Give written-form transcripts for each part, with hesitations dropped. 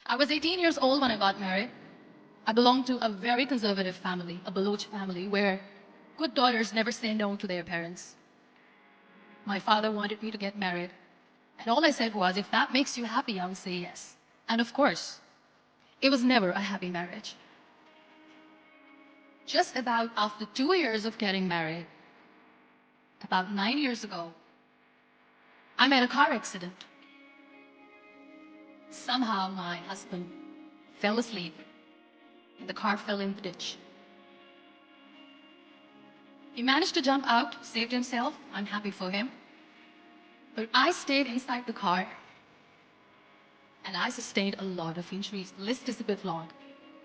I was 18 years old when I got married. I belonged to a very conservative family, a Baloch family, where good daughters never say no to their parents. My father wanted me to get married, and all I said was, if that makes you happy, I will say yes. And of course, it was never a happy marriage. Just about after 2 years of getting married, about 9 years ago, I met a car accident. Somehow my husband fell asleep and the car fell in the ditch. He managed to jump out, saved himself. I'm happy for him. But I stayed inside the car and I sustained a lot of injuries. The list is a bit long.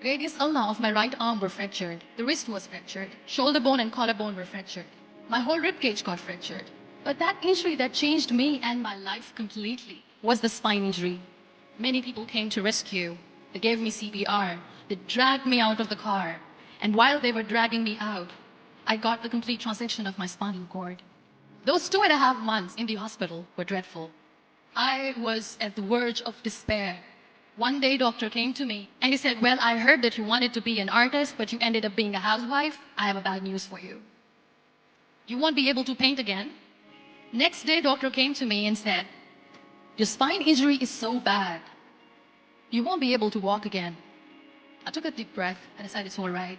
Radius ulna of my right arm were fractured. The wrist was fractured. Shoulder bone and collarbone were fractured. My whole rib cage got fractured. But that injury that changed me and my life completely was the spine injury. Many people came to rescue. They gave me CPR. They dragged me out of the car. And while they were dragging me out, I got the complete transection of my spinal cord. Those 2.5 months in the hospital were dreadful. I was at the verge of despair. One day, doctor came to me and he said, well, I heard that you wanted to be an artist, but you ended up being a housewife. I have a bad news for you. You won't be able to paint again. Next day, doctor came to me and said, your spine injury is so bad, you won't be able to walk again. I took a deep breath and I said, it's all right.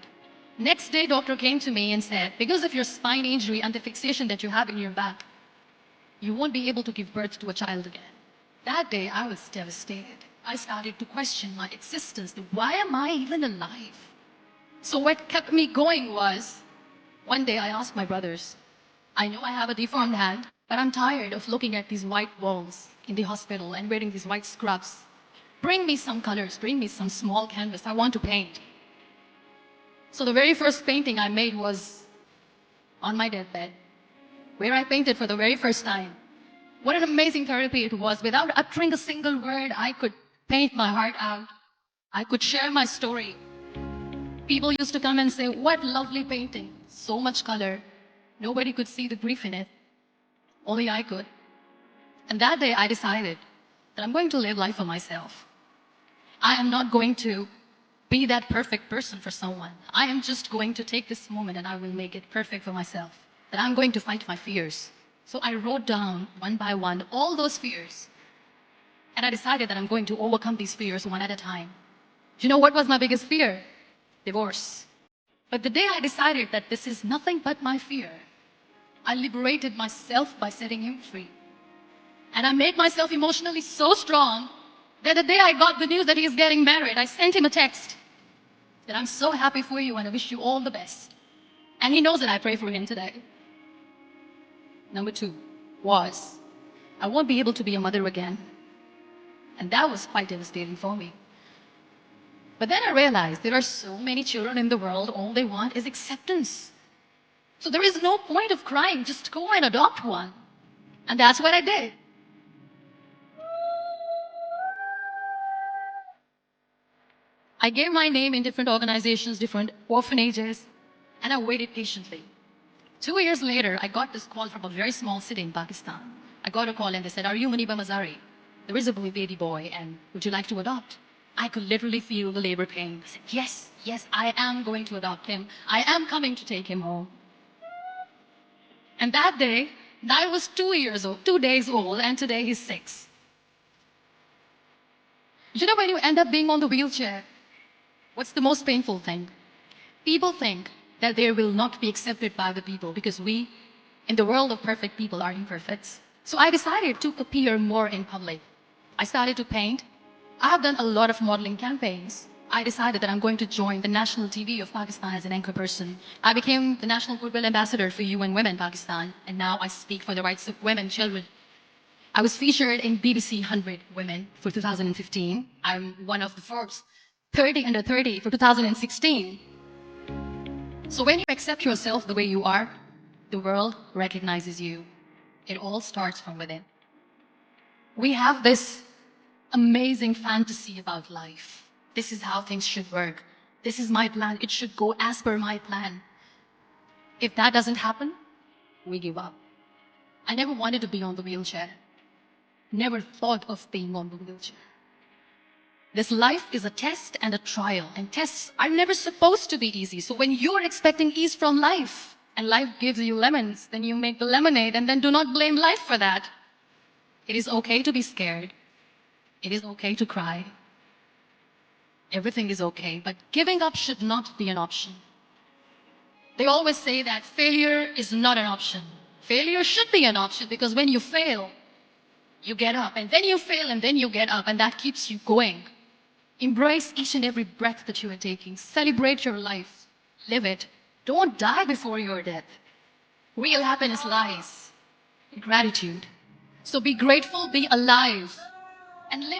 Next day, doctor came to me and said, because of your spine injury and the fixation that you have in your back, you won't be able to give birth to a child again. That day, I was devastated. I started to question my existence. Why am I even alive? So what kept me going was, one day I asked my brothers, I know I have a deformed hand, but I'm tired of looking at these white walls in the hospital and wearing these white scrubs. Bring me some colors, bring me some small canvas. I want to paint. So the very first painting I made was on my deathbed, where I painted for the very first time. What an amazing therapy it was. Without uttering a single word, I could paint my heart out. I could share my story. People used to come and say, what lovely painting, so much color. Nobody could see the grief in it. Only I could. And that day I decided that I'm going to live life for myself. I am not going to be that perfect person for someone. I am just going to take this moment and I will make it perfect for myself. That I'm going to fight my fears. So I wrote down one by one all those fears. And I decided that I'm going to overcome these fears one at a time. Do you know what was my biggest fear? Divorce. But the day I decided that this is nothing but my fear, I liberated myself by setting him free. And I made myself emotionally so strong that the day I got the news that he's getting married, I sent him a text that I'm so happy for you and I wish you all the best. And he knows that I pray for him today. Number 2 was, I won't be able to be a mother again. And that was quite devastating for me. But then I realized there are so many children in the world, all they want is acceptance. So there is no point of crying, just go and adopt one. And that's what I did. I gave my name in different organizations, different orphanages, and I waited patiently. 2 years later, I got this call from a very small city in Pakistan. I got a call and they said, are you Muniba Mazari? There is a baby boy and would you like to adopt? I could literally feel the labor pain. I said, yes, yes, I am going to adopt him. I am coming to take him home. And that day, I was 2 days old, and today he's 6. You know, when you end up being on the wheelchair, what's the most painful thing? People think that they will not be accepted by the people because we, in the world of perfect people, are imperfect. So I decided to appear more in public. I started to paint. I have done a lot of modeling campaigns. I decided that I'm going to join the national TV of Pakistan as an anchor person. I became the National Goodwill Ambassador for UN Women Pakistan, and now I speak for the rights of women and children. I was featured in BBC 100 Women for 2015. I'm one of the Forbes 30 under 30 for 2016. So when you accept yourself the way you are, the world recognizes you. It all starts from within. We have this amazing fantasy about life. This is how things should work. This is my plan. It should go as per my plan. If that doesn't happen, we give up. I never wanted to be on the wheelchair. Never thought of being on the wheelchair. This life is a test and a trial, and tests are never supposed to be easy. So when you're expecting ease from life, and life gives you lemons, then you make the lemonade, and then do not blame life for that. It is okay to be scared. It is okay to cry. Everything is okay, but giving up should not be an option. They always say that failure is not an option. Failure should be an option, because when you fail, you get up, and then you fail, and then you get up, and that keeps you going. Embrace each and every breath that you are taking. Celebrate your life. Live it. Don't die before your death. Real happiness lies in gratitude. So be grateful, be alive, and live.